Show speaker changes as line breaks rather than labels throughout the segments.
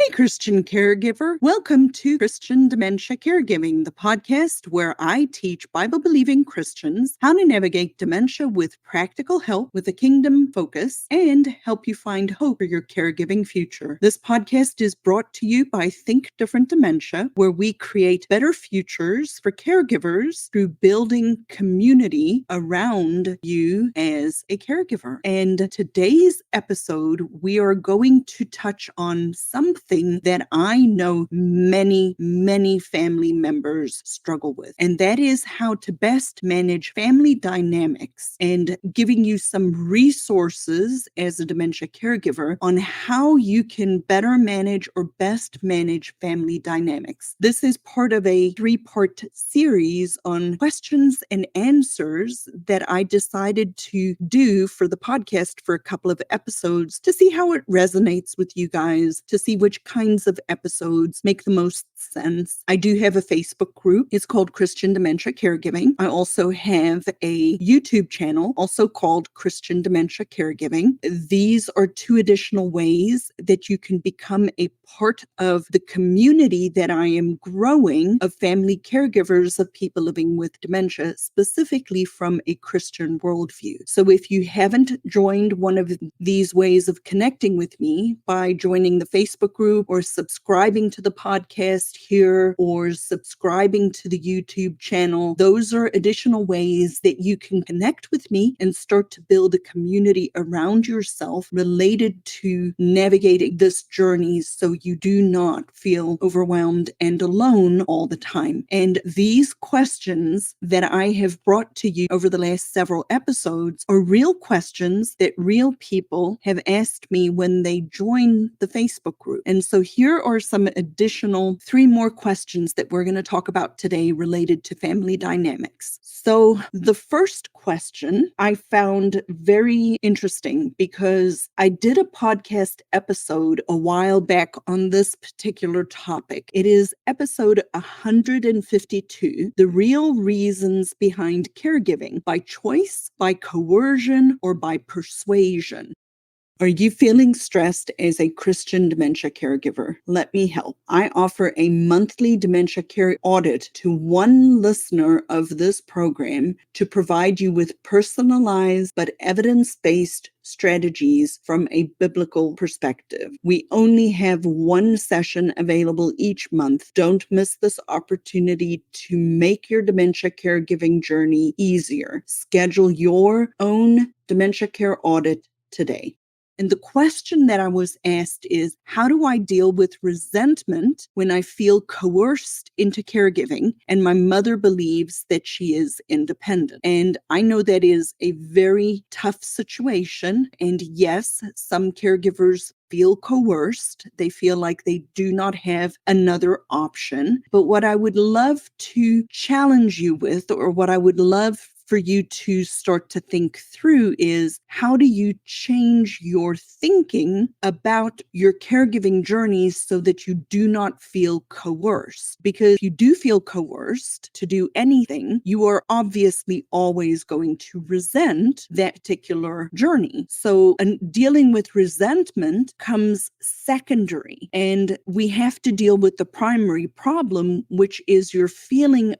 Hey, Christian caregiver. Welcome to Christian Dementia Caregiving, the podcast where I teach Bible-believing Christians how to navigate dementia with practical help with a kingdom focus and help you find hope for your caregiving future. This podcast is brought to you by Think Different Dementia, where we create better futures for caregivers through building community around you as a caregiver. And today's episode, we are going to touch on something that I know many family members struggle with, and that is how to best manage family dynamics, and giving you some resources as a dementia caregiver on how you can better manage or best manage family dynamics. This is part of a 3-part series on questions and answers that I decided to do for the podcast for a couple of episodes to see how it resonates with you guys, to see which kinds of episodes make the most sense. I do have a Facebook group. It's called Christian Dementia Caregiving. I also have a YouTube channel, also called Christian Dementia Caregiving. These are 2 additional ways that you can become a part of the community that I am growing of family caregivers of people living with dementia, specifically from a Christian worldview. So if you haven't joined one of these ways of connecting with me by joining the Facebook group or subscribing to the podcast here or subscribing to the YouTube channel, those are additional ways that you can connect with me and start to build a community around yourself related to navigating this journey so you do not feel overwhelmed and alone all the time. And these questions that I have brought to you over the last several episodes are real questions that real people have asked me when they join the Facebook group. And so here are some additional 3 more questions that we're going to talk about today related to family dynamics. So the first question I found very interesting because I did a podcast episode a while back on this particular topic. It is episode 152, The Real Reasons Behind Caregiving, by choice, by coercion, or by persuasion. Are you feeling stressed as a Christian dementia caregiver? Let me help. I offer a monthly dementia care audit to one listener of this program to provide you with personalized but evidence-based strategies from a biblical perspective. We only have 1 session available each month. Don't miss this opportunity to make your dementia caregiving journey easier. Schedule your own dementia care audit today. And the question that I was asked is, how do I deal with resentment when I feel coerced into caregiving and my mother believes that she is independent? And I know that is a very tough situation. And yes, some caregivers feel coerced. They feel like they do not have another option. But what I would love to challenge you with, or what I would love for you to start to think through, is how do you change your thinking about your caregiving journeys so that you do not feel coerced? Because if you do feel coerced to do anything, you are obviously always going to resent that particular journey. So dealing with resentment comes secondary, and we have to deal with the primary problem, which is your feeling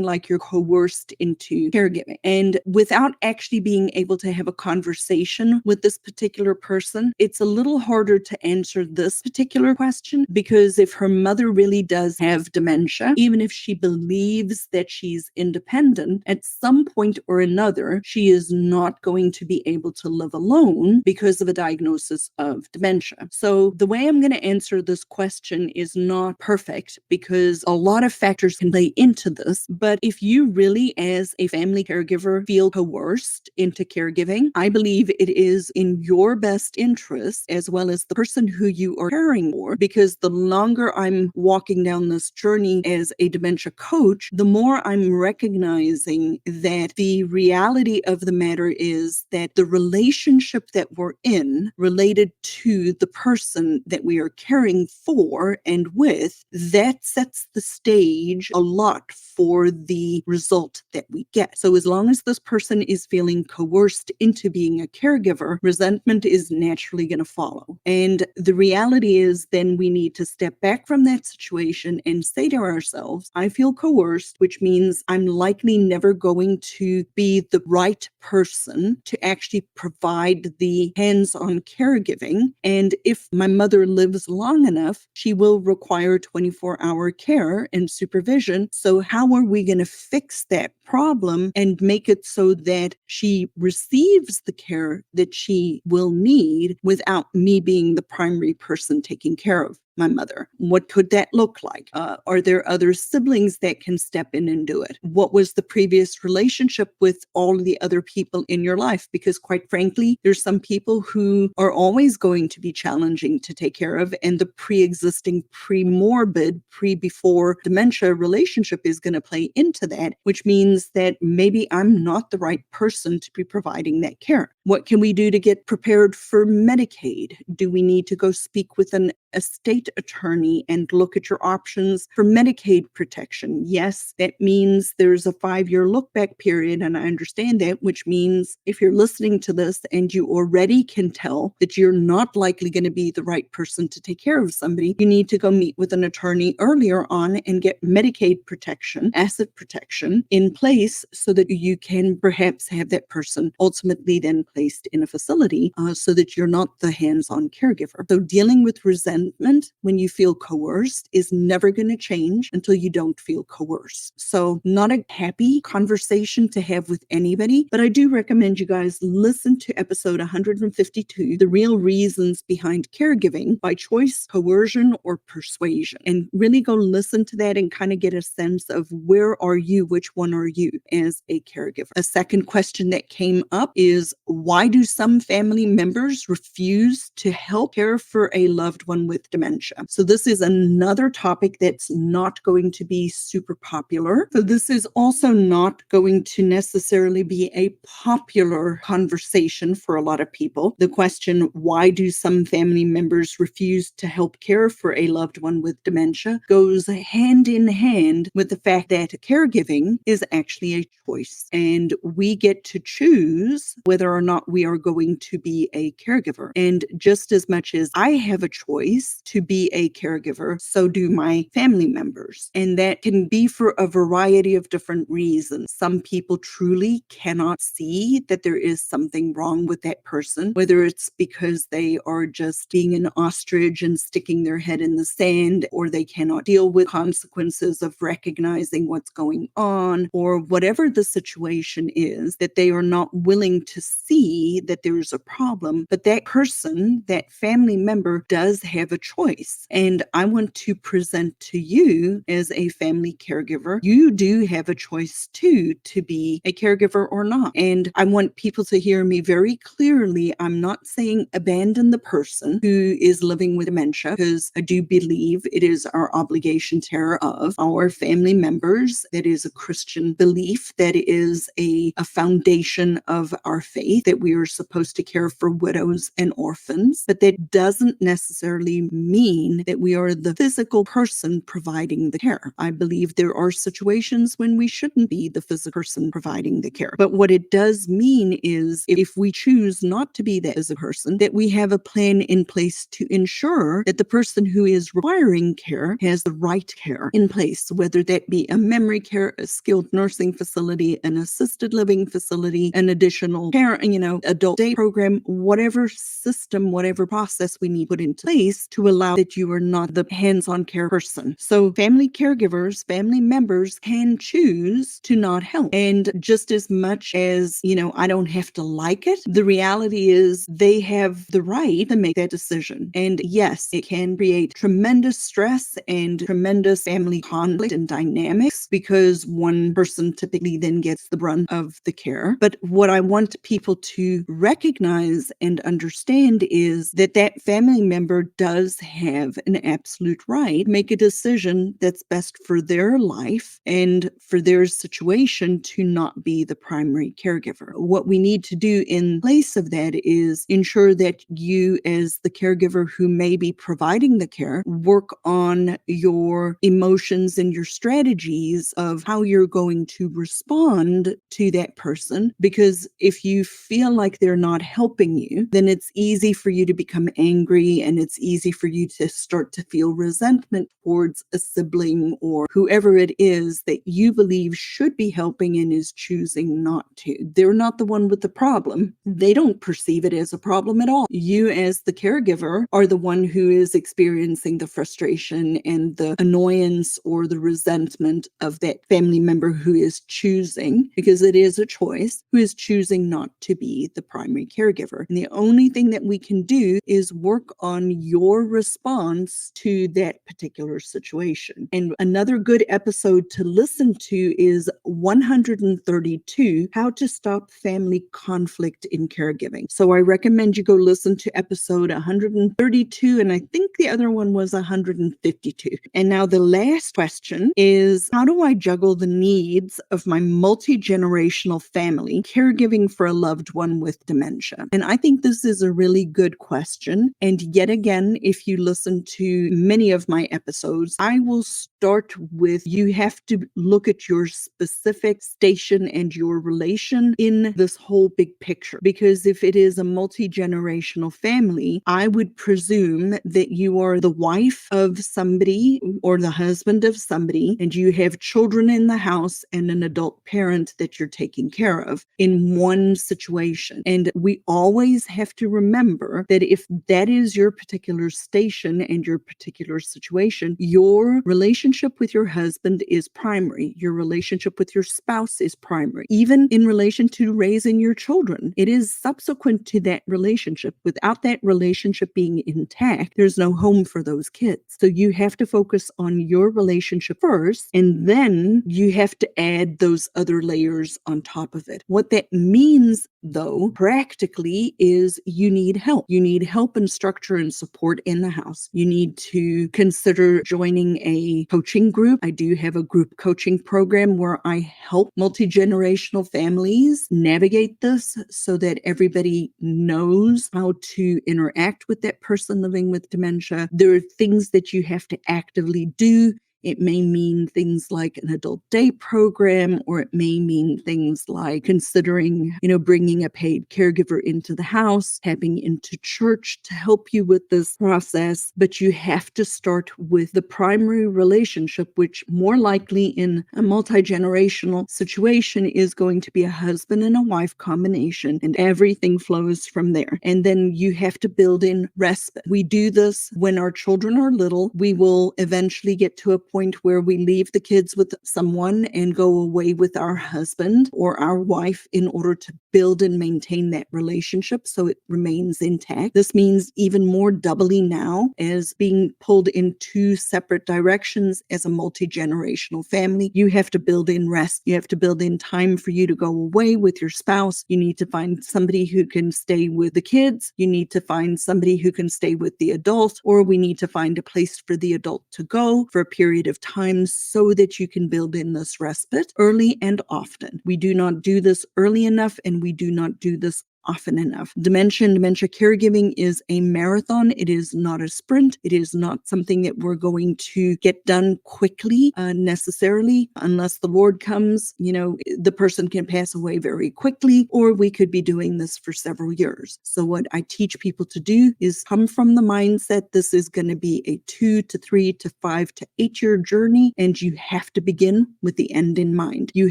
like you're coerced into caregiving. And without actually being able to have a conversation with this particular person, it's a little harder to answer this particular question, because if her mother really does have dementia, even if she believes that she's independent, at some point or another, she is not going to be able to live alone because of a diagnosis of dementia. So the way I'm going to answer this question is not perfect, because a lot of factors can play into this. But if you really, as a family caregiver, feel coerced into caregiving, I believe it is in your best interest, as well as the person who you are caring for, because the longer I'm walking down this journey as a dementia coach, the more I'm recognizing that the reality of the matter is that the relationship that we're in, related to the person that we are caring for and with, that sets the stage a lot for the result that we get. So So as long as this person is feeling coerced into being a caregiver, resentment is naturally going to follow. And the reality is then we need to step back from that situation and say to ourselves, I feel coerced, which means I'm likely never going to be the right person to actually provide the hands-on caregiving. And if my mother lives long enough, she will require 24-hour care and supervision. So how are we going to fix that problem and make it so that she receives the care that she will need without me being the primary person taking care of my mother? What could that look like? Are there other siblings that can step in and do it? What was the previous relationship with all of the other people in your life? Because quite frankly, there's some people who are always going to be challenging to take care of, and the pre-existing, pre-morbid, pre-before dementia relationship is going to play into that, which means that maybe I'm not the right person to be providing that care. What can we do to get prepared for Medicaid? Do we need to go speak with an estate attorney and look at your options for Medicaid protection? Yes, that means there's a 5-year look back period, and I understand that, which means if you're listening to this and you already can tell that you're not likely going to be the right person to take care of somebody, you need to go meet with an attorney earlier on and get Medicaid protection, asset protection in place so that you can perhaps have that person ultimately then placed in a facility so that you're not the hands-on caregiver. So dealing with resentment when you feel coerced is never going to change until you don't feel coerced. So not a happy conversation to have with anybody, but I do recommend you guys listen to episode 152, The Real Reasons Behind Caregiving by Choice, Coercion, or Persuasion, and really go listen to that and kind of get a sense of where are you, which one are you as a caregiver. A second question that came up is, why do some family members refuse to help care for a loved one with dementia? So this is another topic that's not going to be super popular. So this is also not going to necessarily be a popular conversation for a lot of people. The question, why do some family members refuse to help care for a loved one with dementia, goes hand in hand with the fact that caregiving is actually a choice, and we get to choose whether or not we are going to be a caregiver. And just as much as I have a choice to be a caregiver, so do my family members. And that can be for a variety of different reasons. Some people truly cannot see that there is something wrong with that person, whether it's because they are just being an ostrich and sticking their head in the sand, or they cannot deal with consequences of recognizing what's going on, or whatever the situation is, that they are not willing to see that there's a problem. But that person, that family member, does have a choice. And I want to present to you as a family caregiver, you do have a choice too, to be a caregiver or not. And I want people to hear me very clearly. I'm not saying abandon the person who is living with dementia, because I do believe it is our obligation to care of our family members. That is a Christian belief. That is a foundation of our faith, that we are supposed to care for widows and orphans. But that doesn't necessarily mean that we are the physical person providing the care. I believe there are situations when we shouldn't be the physical person providing the care. But what it does mean is, if we choose not to be that as a person, that we have a plan in place to ensure that the person who is requiring care has the right care in place, whether that be a memory care, a skilled nursing facility, an assisted living facility, an additional care, adult day program, whatever system, whatever process we need put in place to allow that you are not the hands-on care person. So family caregivers, family members can choose to not help. And just as much as, I don't have to like it, the reality is they have the right to make that decision. And yes, it can create tremendous stress and tremendous family conflict and dynamics, because one person typically then gets the brunt of the care. But what I want people to recognize and understand is that that family member does have an absolute right to make a decision that's best for their life and for their situation to not be the primary caregiver. What we need to do in place of that is ensure that you, as the caregiver who may be providing the care, work on your emotions and your strategies of how you're going to respond to that person. Because if you feel like they're not helping you, then it's easy for you to become angry, and it's easy for you to start to feel resentment towards a sibling or whoever it is that you believe should be helping and is choosing not to. They're not the one with the problem. They don't perceive it as a problem at all. You, as the caregiver, are the one who is experiencing the frustration and the annoyance or the resentment of that family member who is choosing, because it is a choice, who is choosing not to be the primary caregiver. And the only thing that we can do is work on your response to that particular situation. And another good episode to listen to is 132, How to Stop Family Conflict in Caregiving. So I recommend you go listen to episode 132, and I think the other one was 152. And now the last question is, how do I juggle the needs of my multi-generational family caregiving for a loved one with dementia? And I think this is a really good question. And yet again, if you listen to many of my episodes, I will start with, you have to look at your specific station and your relation in this whole big picture. Because if it is a multi-generational family, I would presume that you are the wife of somebody or the husband of somebody, and you have children in the house and an adult parent that you're taking care of in one situation. And we always have to remember that if that is your particular station and your particular situation, your relationship with your husband is primary. Your relationship with your spouse is primary. Even in relation to raising your children, it is subsequent to that relationship. Without that relationship being intact, there's no home for those kids. So you have to focus on your relationship first, and then you have to add those other layers on top of it. What that means, though, practically, is you need help. You need help and structure and support in the house. You need to consider joining a coaching group. I do have a group coaching program where I help multi-generational families navigate this so that everybody knows how to interact with that person living with dementia. There are things that you have to actively do. It may mean things like an adult day program, or it may mean things like considering, bringing a paid caregiver into the house, tapping into church to help you with this process. But you have to start with the primary relationship, which more likely in a multi-generational situation is going to be a husband and a wife combination, and everything flows from there. And then you have to build in respite. We do this when our children are little. We will eventually get to a point where we leave the kids with someone and go away with our husband or our wife in order to build and maintain that relationship so it remains intact. This means even more doubly now, as being pulled in two separate directions as a multi-generational family. You have to build in rest. You have to build in time for you to go away with your spouse. You need to find somebody who can stay with the kids. You need to find somebody who can stay with the adult, or we need to find a place for the adult to go for a period of time so that you can build in this respite early and often. We do not do this early enough, and we do not do this often enough. Dementia and dementia caregiving is a marathon. It is not a sprint. It is not something that we're going to get done quickly necessarily, unless the Lord comes. The person can pass away very quickly, or we could be doing this for several years. So what I teach people to do is come from the mindset this is going to be a 2 to 3 to 5 to 8 year journey, and you have to begin with the end in mind. You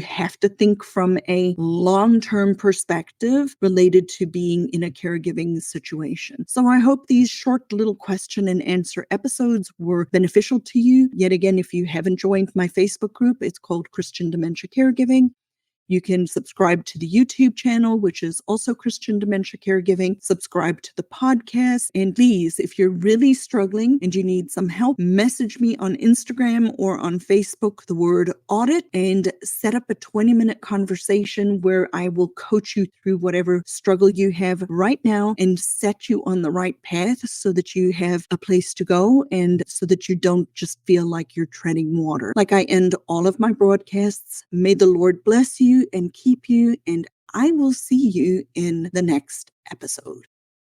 have to think from a long-term perspective related to being in a caregiving situation. So I hope these short little question and answer episodes were beneficial to you. Yet again, if you haven't joined my Facebook group, it's called Christian Dementia Caregiving. You can subscribe to the YouTube channel, which is also Christian Dementia Caregiving. Subscribe to the podcast. And please, if you're really struggling and you need some help, message me on Instagram or on Facebook, the word audit, and set up a 20-minute conversation where I will coach you through whatever struggle you have right now and set you on the right path so that you have a place to go and so that you don't just feel like you're treading water. Like I end all of my broadcasts, may the Lord bless you and keep you, and I will see you in the next episode.